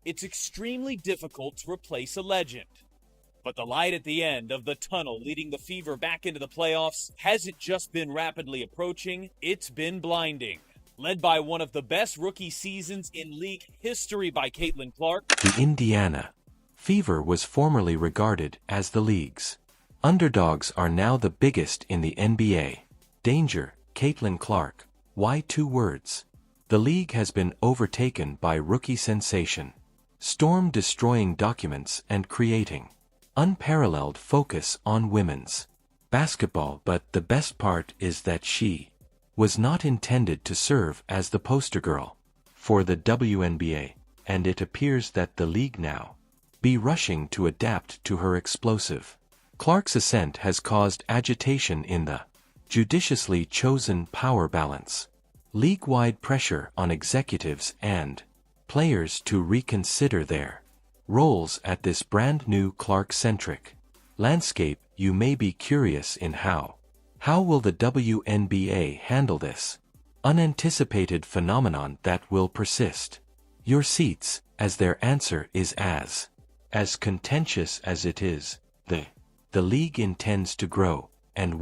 It's extremely difficult to replace a legend. But the light at the end of the tunnel leading the Fever back into the playoffs hasn't just been rapidly approaching, it's been blinding. Led by one of the best rookie seasons in league history by Caitlin Clark, the Indiana Fever was formerly regarded as the league's underdogs are now the biggest in the NBA. Danger, Caitlin Clark. Why two words? The league has been overtaken by rookie sensation. Storm destroying documents and creating unparalleled focus on women's basketball, but the best part is that she was not intended to serve as the poster girl for the WNBA, and it appears that the league now be rushing to adapt to her explosive. Clark's ascent has caused agitation in the judiciously chosen power balance. League-wide pressure on executives and players to reconsider their roles at this brand-new Clark-centric landscape. You may be curious in how will the WNBA handle this unanticipated phenomenon that will persist? Your seats, as their answer is as contentious as it is. The league intends to grow, and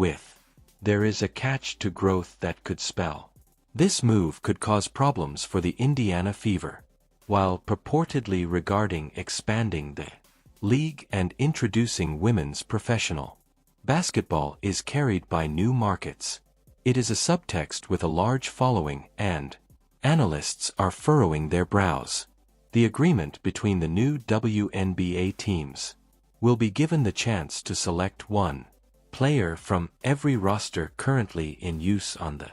there is a catch to growth that could spell. This move could cause problems for the Indiana Fever. While purportedly regarding expanding the league and introducing women's professional basketball is carried by new markets. It is a subtext with a large following, and analysts are furrowing their brows. The agreement between the new WNBA teams will be given the chance to select one player from every roster currently in use on the.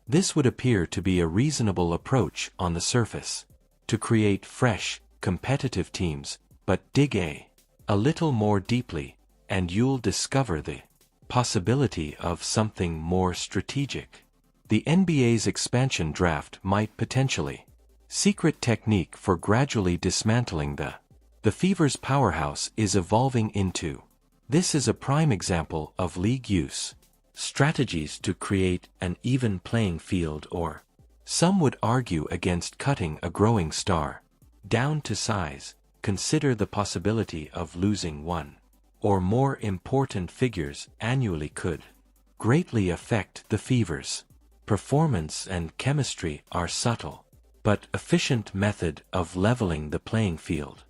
This would appear to be a reasonable approach on the surface to create fresh, competitive teams, but dig a little more deeply, and you'll discover the possibility of something more strategic. The NBA's expansion draft might potentially secret technique for gradually dismantling the Fever's powerhouse is evolving into. This is a prime example of league use strategies to create an even playing field, or some would argue against cutting a growing star down to size. Consider the possibility of losing one or more important figures annually could greatly affect the Fever's performance, and chemistry are subtle but efficient method of leveling the playing field,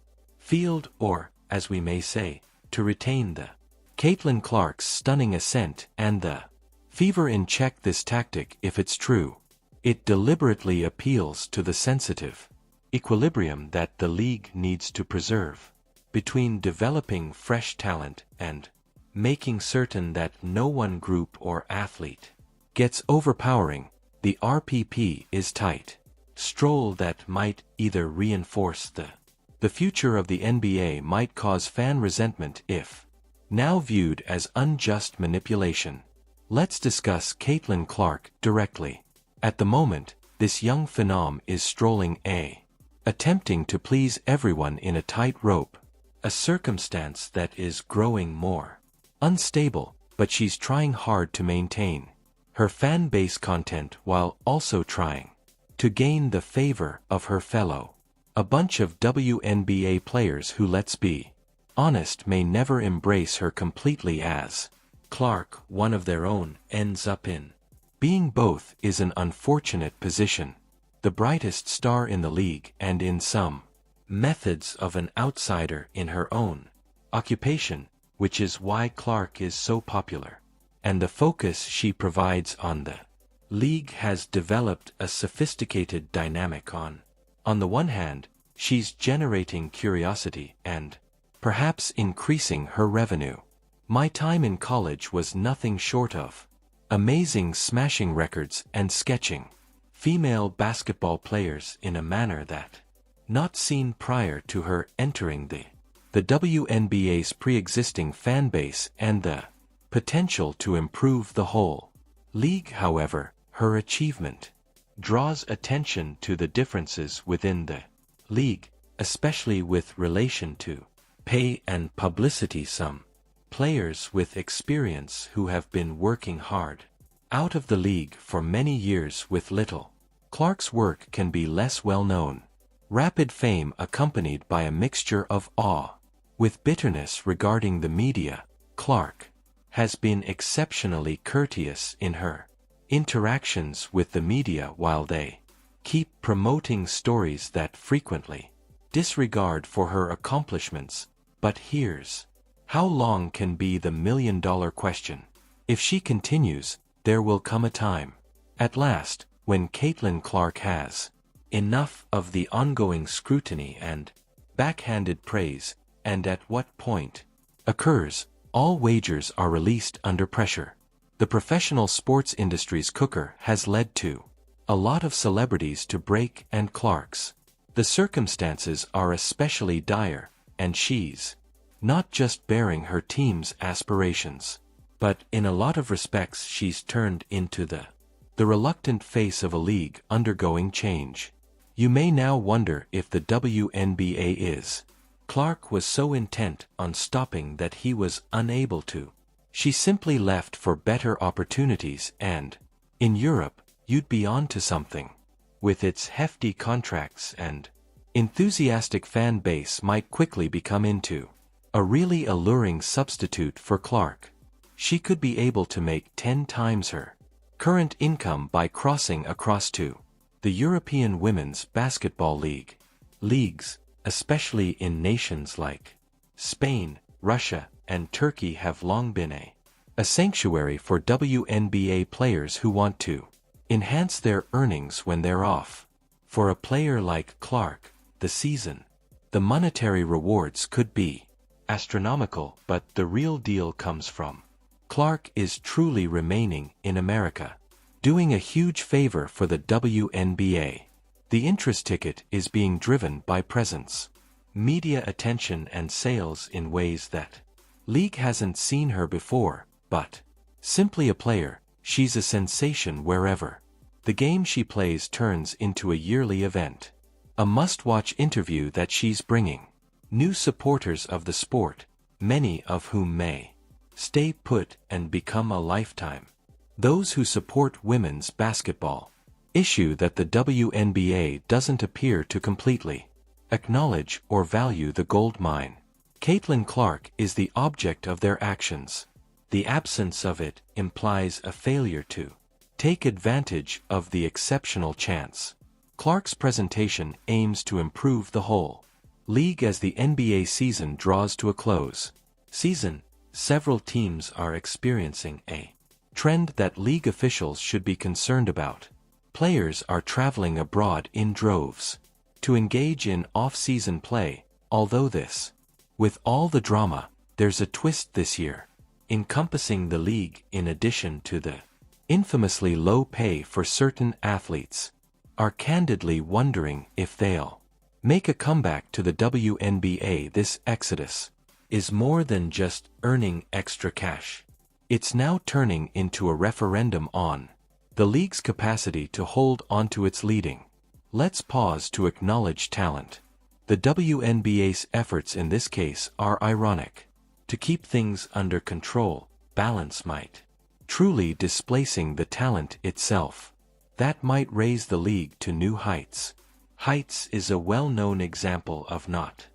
or, as we may say, to retain the Caitlin Clark's stunning ascent and the Fever in check. This tactic, if it's true, it deliberately appeals to the sensitive equilibrium that the league needs to preserve between developing fresh talent and making certain that no one group or athlete gets overpowering. The RPP is tight stroll that might either reinforce the future of the NBA, might cause fan resentment if now viewed as unjust manipulation. Let's discuss Caitlin Clark directly. At the moment, this young phenom is strolling attempting to please everyone in a tight rope, a circumstance that is growing more unstable, but she's trying hard to maintain her fan base content while also trying to gain the favor of her fellow a bunch of WNBA players who, let's be honest, may never embrace her completely. As Clark, one of their own, ends up in being both is an unfortunate position. The brightest star in the league and in some methods of an outsider in her own occupation, which is why Clark is so popular. And the focus she provides on the league has developed a sophisticated dynamic on the one hand, she's generating curiosity and perhaps increasing her revenue. My time in college was nothing short of amazing, smashing records and sketching female basketball players in a manner that not seen prior to her entering the WNBA's pre-existing fan base and the potential to improve the whole league. However, her achievement draws attention to the differences within the league, especially with relation to pay and publicity. Some players with experience who have been working hard out of the league for many years with little Clark's work can be less well known. Rapid fame accompanied by a mixture of awe. With bitterness regarding the media, Clark has been exceptionally courteous in her interactions with the media while they keep promoting stories that frequently disregard for her accomplishments. But here's how long can be the million-dollar question. If she continues, there will come a time, at last, when Caitlin Clark has enough of the ongoing scrutiny and backhanded praise, and at what point occurs, all wagers are released under pressure. The professional sports industry's cooker has led to a lot of celebrities to break, and Clark's the circumstances are especially dire, and she's not just bearing her team's aspirations, but in a lot of respects she's turned into the reluctant face of a league undergoing change. You may now wonder if the WNBA is. Clark was so intent on stopping that he was unable to. She simply left for better opportunities, and in Europe, you'd be on to something. With its hefty contracts and enthusiastic fan base might quickly become into a really alluring substitute for Clark. She could be able to make 10 times her current income by crossing across to the European Women's Basketball League. Leagues, especially in nations like Spain, Russia, and Turkey, have long been a sanctuary for WNBA players who want to enhance their earnings when they're off. For a player like Clark, the monetary rewards could be astronomical, but the real deal comes from Clark is truly remaining in America, doing a huge favor for the WNBA. The interest ticket is being driven by presence, media attention, and sales in ways that league hasn't seen her before. But simply a player, she's a sensation wherever the game she plays turns into a yearly event, a must-watch interview that she's bringing new supporters of the sport, many of whom may stay put and become a lifetime. Those who support women's basketball, issue that the WNBA doesn't appear to completely acknowledge or value the gold mine Caitlin Clark is the object of their actions. The absence of it implies a failure to take advantage of the exceptional chance. Clark's presentation aims to improve the whole league as the NBA season draws to a close. Several teams are experiencing a trend that league officials should be concerned about. Players are traveling abroad in droves to engage in off-season play, although with all the drama, there's a twist this year, encompassing the league. In addition to the infamously low pay for certain athletes, are candidly wondering if they'll make a comeback to the WNBA. This exodus is more than just earning extra cash. It's now turning into a referendum on the league's capacity to hold onto its leading. Let's pause to acknowledge talent. The WNBA's efforts in this case are ironic. To keep things under control, balance might truly displacing the talent itself. That might raise the league to new heights. Heights is a well-known example of not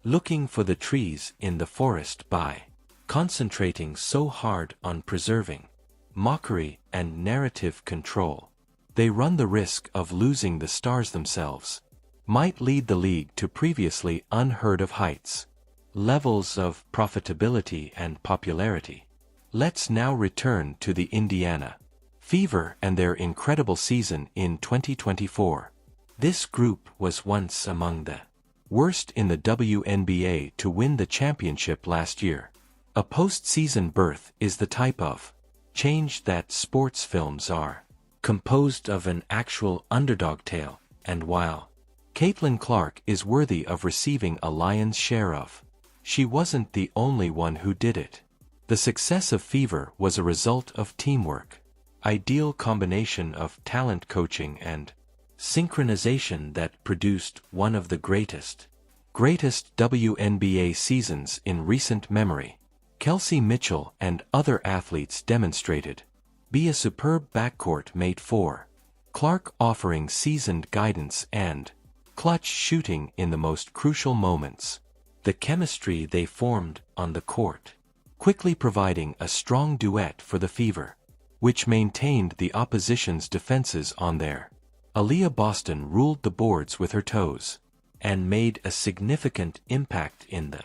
looking for the trees in the forest by concentrating so hard on preserving mockery and narrative control. They run the risk of losing the stars themselves. Might lead the league to previously unheard of heights, levels of profitability and popularity. Let's now return to the Indiana Fever and their incredible season in 2024. This group was once among the worst in the WNBA to win the championship last year. A postseason berth is the type of change that sports films are composed of an actual underdog tale, and while Caitlin Clark is worthy of receiving a lion's share of, she wasn't the only one who did it. The success of Fever was a result of teamwork, ideal combination of talent, coaching, and synchronization that produced one of the greatest WNBA seasons in recent memory. Kelsey Mitchell and other athletes demonstrated be a superb backcourt mate for Clark, offering seasoned guidance and clutch shooting in the most crucial moments. The chemistry they formed on the court, quickly providing a strong duet for the Fever, which maintained the opposition's defenses on their. Aaliyah Boston ruled the boards with her toes, and made a significant impact in the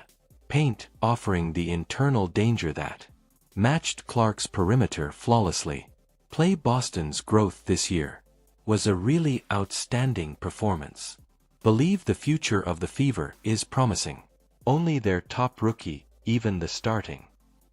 paint, offering the internal danger that matched Clark's perimeter flawlessly. Play Boston's growth this year was a really outstanding performance. Believe the future of the Fever is promising. Only their top rookie, even the starting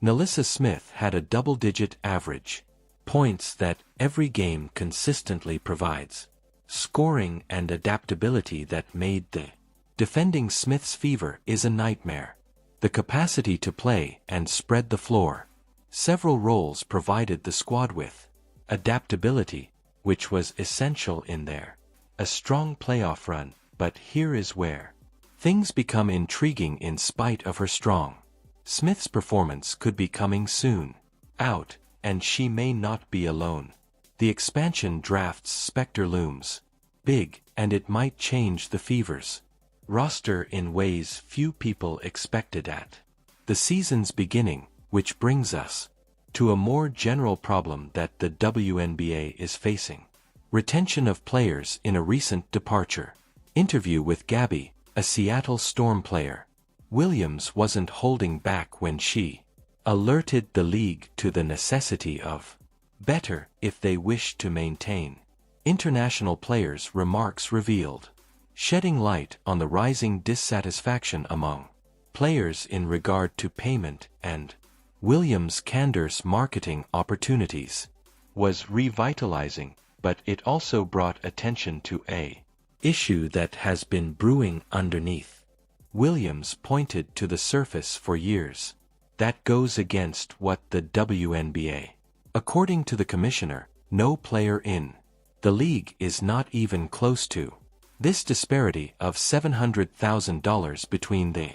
Nalissa Smith, had a double-digit average points that every game consistently provides scoring and adaptability that made the defending Smith's Fever is a nightmare. The capacity to play and spread the floor. Several roles provided the squad with adaptability, which was essential in their a strong playoff run, but here is where things become intriguing. In spite of her strong Smith's performance could be coming soon out, and she may not be alone. The expansion draft's specter looms big, and it might change the Fever's roster in ways few people expected at the season's beginning, which brings us to a more general problem that the WNBA is facing. Retention of players. In a recent departure interview with Gabby, a Seattle Storm player, Williams wasn't holding back when she alerted the league to the necessity of better if they wished to maintain international players. Remarks revealed, shedding light on the rising dissatisfaction among players in regard to payment, and Williams' candor's marketing opportunities was revitalizing, but it also brought attention to a issue that has been brewing underneath. Williams pointed to the surface for years. That goes against what the WNBA. According to the commissioner, no player in the league is not even close to this disparity of $700,000 between the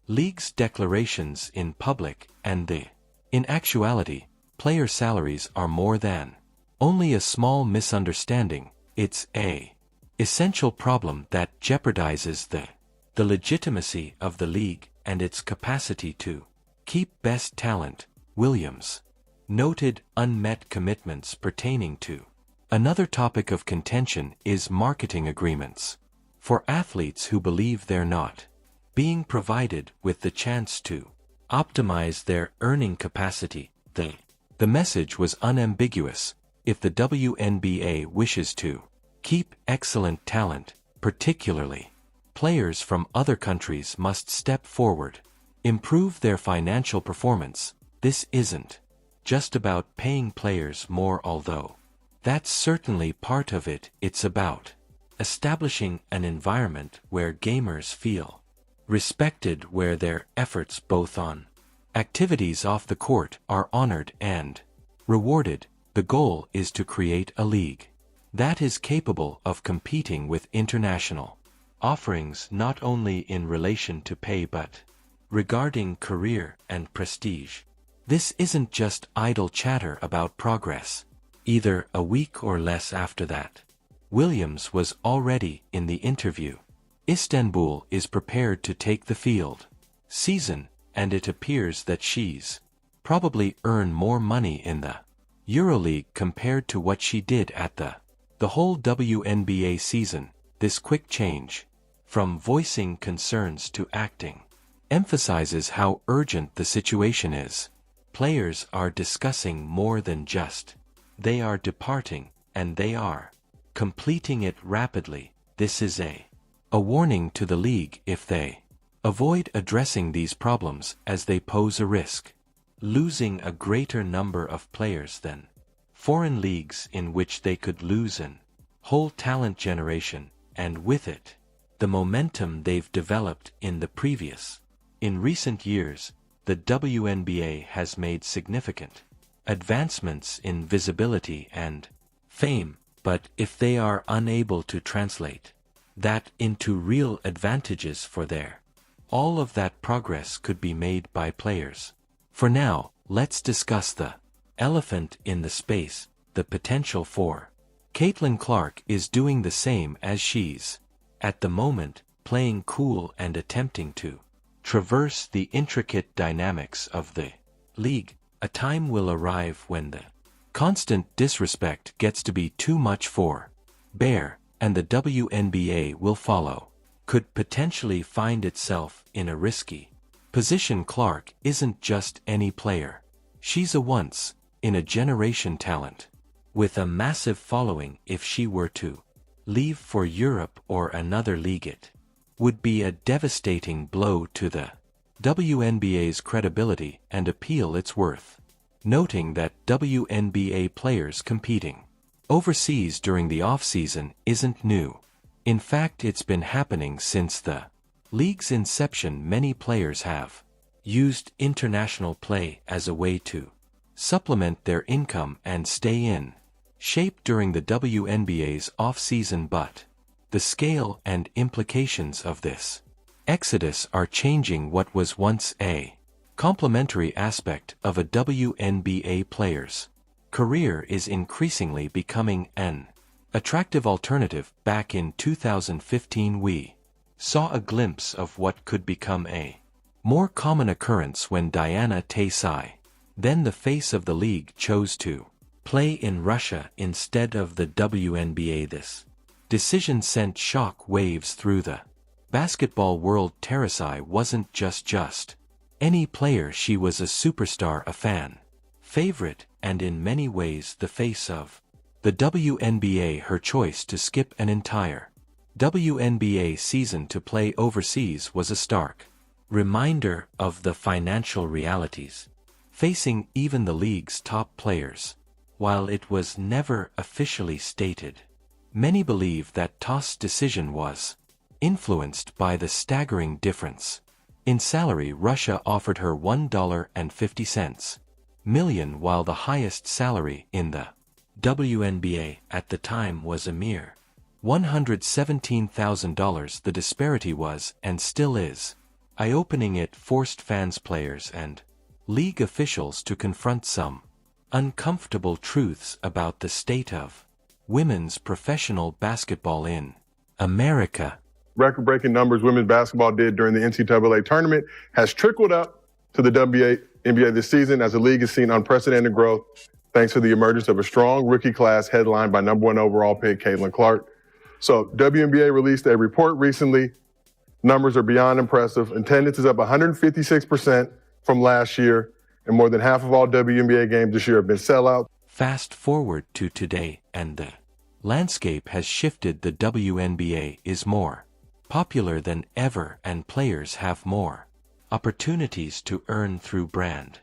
league's declarations in public and the. In actuality, player salaries are more than only a small misunderstanding. It's a essential problem that jeopardizes the legitimacy of the league and its capacity to keep best talent. Williams noted unmet commitments pertaining to. Another topic of contention is marketing agreements. For athletes who believe they're not being provided with the chance to optimize their earning capacity, the message was unambiguous. If the WNBA wishes to keep excellent talent, particularly players from other countries must step forward, improve their financial performance. This isn't just about paying players more, although that's certainly part of it. It's about establishing an environment where gamers feel respected, where their efforts both on activities off the court are honored and rewarded. The goal is to create a league that is capable of competing with international offerings, not only in relation to pay but regarding career and prestige. This isn't just idle chatter about progress. Either a week or less after that, Williams was already in the interview. Istanbul is prepared to take the field season, and it appears that she's probably earn more money in the EuroLeague compared to what she did at the whole WNBA season. This quick change from voicing concerns to acting emphasizes how urgent the situation is. Players are discussing more than just they are departing, and they are completing it rapidly. This is a warning to the league if they avoid addressing these problems, as they pose a risk losing a greater number of players than foreign leagues, in which they could lose an whole talent generation, and with it, the momentum they've developed in the previous. In recent years, the WNBA has made significant advancements in visibility and fame, but if they are unable to translate that into real advantages for their, all of that progress could be made by players. For now, let's discuss the elephant in the space, the potential for Caitlin Clark is doing the same as she's at the moment, playing cool and attempting to traverse the intricate dynamics of the league. A time will arrive when the constant disrespect gets to be too much for bear, and the WNBA will follow. Could potentially find itself in a risky position. Clark isn't just any player. She's a once-in-a-generation talent with a massive following. If she were to leave for Europe or another league, it would be a devastating blow to the WNBA's credibility and appeal. It's worth noting that WNBA players competing overseas during the off-season isn't new. In fact, it's been happening since the league's inception. Many players have used international play as a way to supplement their income and stay in shape during the WNBA's off-season, but the scale and implications of this exodus are changing what was once a complementary aspect of a WNBA player's career is increasingly becoming an attractive alternative. Back in 2015, we saw a glimpse of what could become a more common occurrence when Diana Taysai, then the face of the league, chose to play in Russia instead of the WNBA. This decision sent shock waves through the basketball world. Taysai wasn't just any player. She was a superstar, a fan favorite, and in many ways the face of the WNBA. Her choice to skip an entire WNBA season to play overseas was a stark reminder of the financial realities facing even the league's top players. While it was never officially stated, many believe that Toss' decision was influenced by the staggering difference in salary. Russia offered her $1.50 million, while the highest salary in the WNBA at the time was a mere $117,000. The disparity was, and still is, eye-opening. It forced fans, players, and league officials to confront some uncomfortable truths about the state of women's professional basketball in America. Record-breaking numbers women's basketball did during the NCAA tournament has trickled up to the WNBA this season, as the league has seen unprecedented growth thanks to the emergence of a strong rookie class headlined by #1 overall pick Caitlin Clark. So WNBA released a report recently. Numbers are beyond impressive. Attendance is up 156% from last year, and more than half of all WNBA games this year have been sellouts. Fast forward to today, and the landscape has shifted. The WNBA is more popular than ever, and players have more opportunities to earn through brand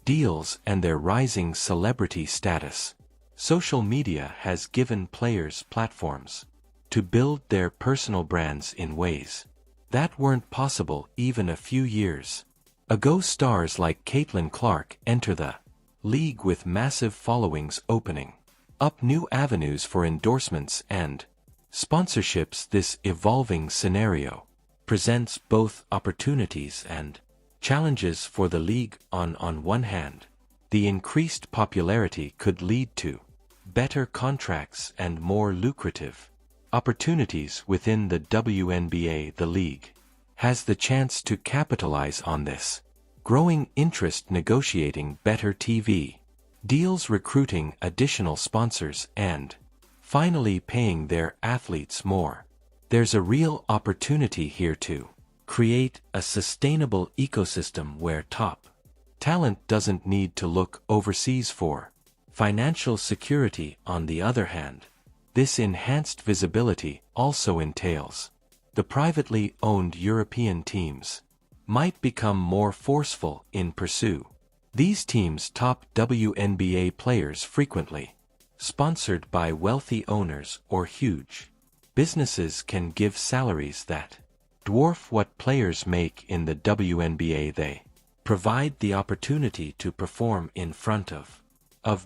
deals and their rising celebrity status. Social media has given players platforms to build their personal brands in ways that weren't possible even a few years ago. Stars like Caitlin Clark enter the league with massive followings, opening up new avenues for endorsements and sponsorships. This evolving scenario presents both opportunities and challenges for the league. On one hand, the increased popularity could lead to better contracts and more lucrative opportunities within the WNBA. The league has the chance to capitalize on this growing interest, negotiating better TV deals, recruiting additional sponsors, and finally paying their athletes more. There's a real opportunity here to create a sustainable ecosystem where top talent doesn't need to look overseas for financial security. On the other hand, this enhanced visibility also entails the privately owned European teams might become more forceful in pursuit. These teams top WNBA players, frequently sponsored by wealthy owners or huge businesses, can give salaries that dwarf what players make in the WNBA. They provide the opportunity to perform in front of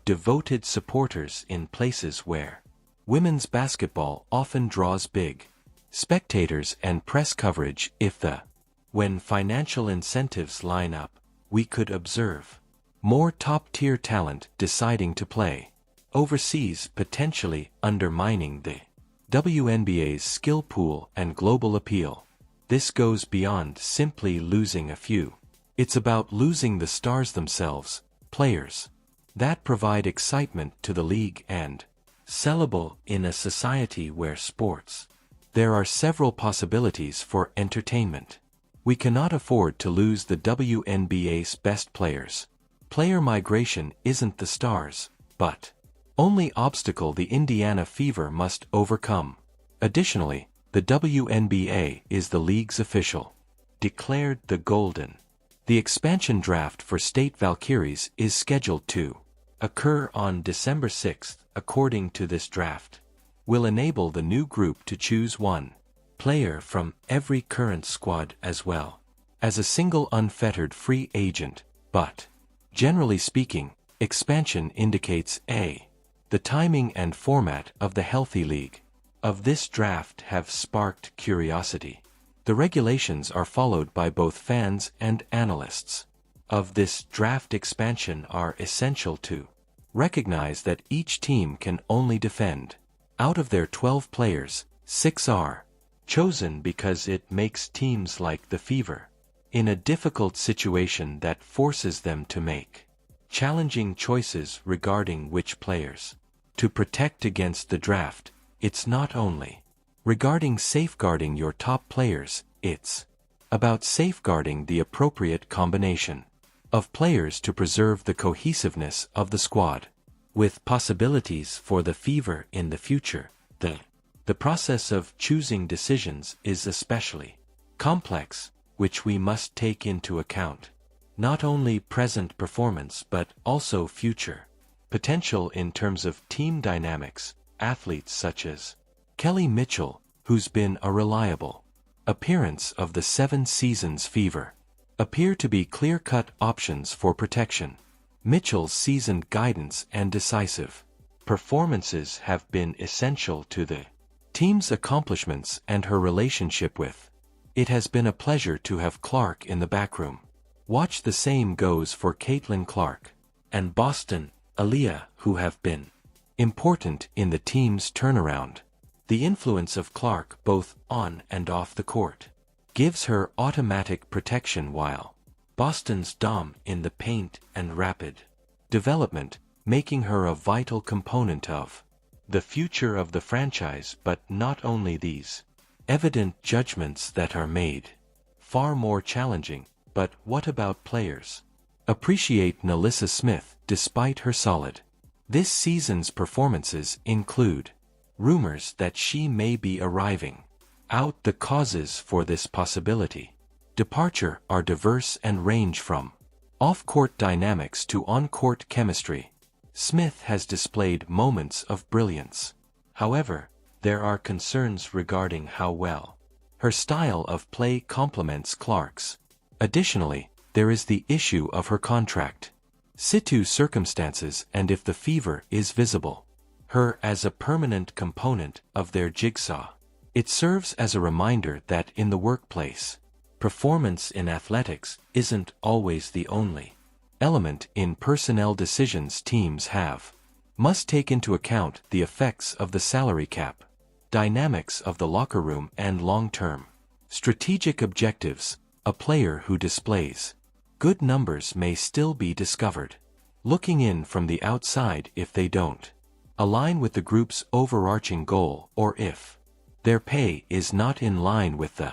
devoted supporters in places where women's basketball often draws big spectators and press coverage. When financial incentives line up, we could observe more top-tier talent deciding to play overseas, potentially undermining the WNBA's skill pool and global appeal. This goes beyond simply losing a few. It's about losing the stars themselves, players that provide excitement to the league and sellable in a society where sports. There are several possibilities for entertainment. We cannot afford to lose the WNBA's best players. Player migration isn't the stars, but only obstacle the Indiana Fever must overcome. Additionally, the WNBA is the league's official declared the Golden. The expansion draft for State Valkyries is scheduled to occur on December 6th. According to this draft, will enable the new group to choose one player from every current squad as well as a single unfettered free agent, but generally speaking, expansion indicates the timing and format of the healthy league of this draft have sparked curiosity. The regulations are followed by both fans and analysts of this draft expansion are essential to recognize that each team can only defend. Out of their 12 players, 6 are chosen because it makes teams like the Fever in a difficult situation that forces them to make challenging choices regarding which players to protect against the draft. It's not only regarding safeguarding your top players, it's about safeguarding the appropriate combination of players to preserve the cohesiveness of the squad. With possibilities for the Fever in the future, the process of choosing decisions is especially complex, which we must take into account not only present performance but also future potential in terms of team dynamics. Athletes such as Kelly Mitchell, who's been a reliable appearance of the 7 seasons Fever, appear to be clear-cut options for protection. Mitchell's seasoned guidance and decisive performances have been essential to the team's accomplishments and her relationship with. It has been a pleasure to have Clark in the backroom. Watch the same goes for Caitlin Clark and Boston Aaliyah, who have been important in the team's turnaround. The influence of Clark both on and off the court gives her automatic protection, while Boston's dom in the paint and rapid development, making her a vital component of the future of the franchise. But not only these evident judgments that are made far more challenging, but what about players? Appreciate Nalissa Smith despite her solid this season's performances include rumors that she may be arriving out. The causes for this possibility departure are diverse and range from off-court dynamics to on-court chemistry. Smith has displayed moments of brilliance. However, there are concerns regarding how well her style of play complements Clark's. Additionally, there is the issue of her contract situ circumstances and if the Fever is visible her as a permanent component of their jigsaw. It serves as a reminder that in the workplace, performance in athletics isn't always the only element in personnel decisions teams have. Must take into account the effects of the salary cap, dynamics of the locker room and long-term strategic objectives. A player who displays good numbers may still be discovered looking in from the outside if they don't align with the group's overarching goal or if their pay is not in line with the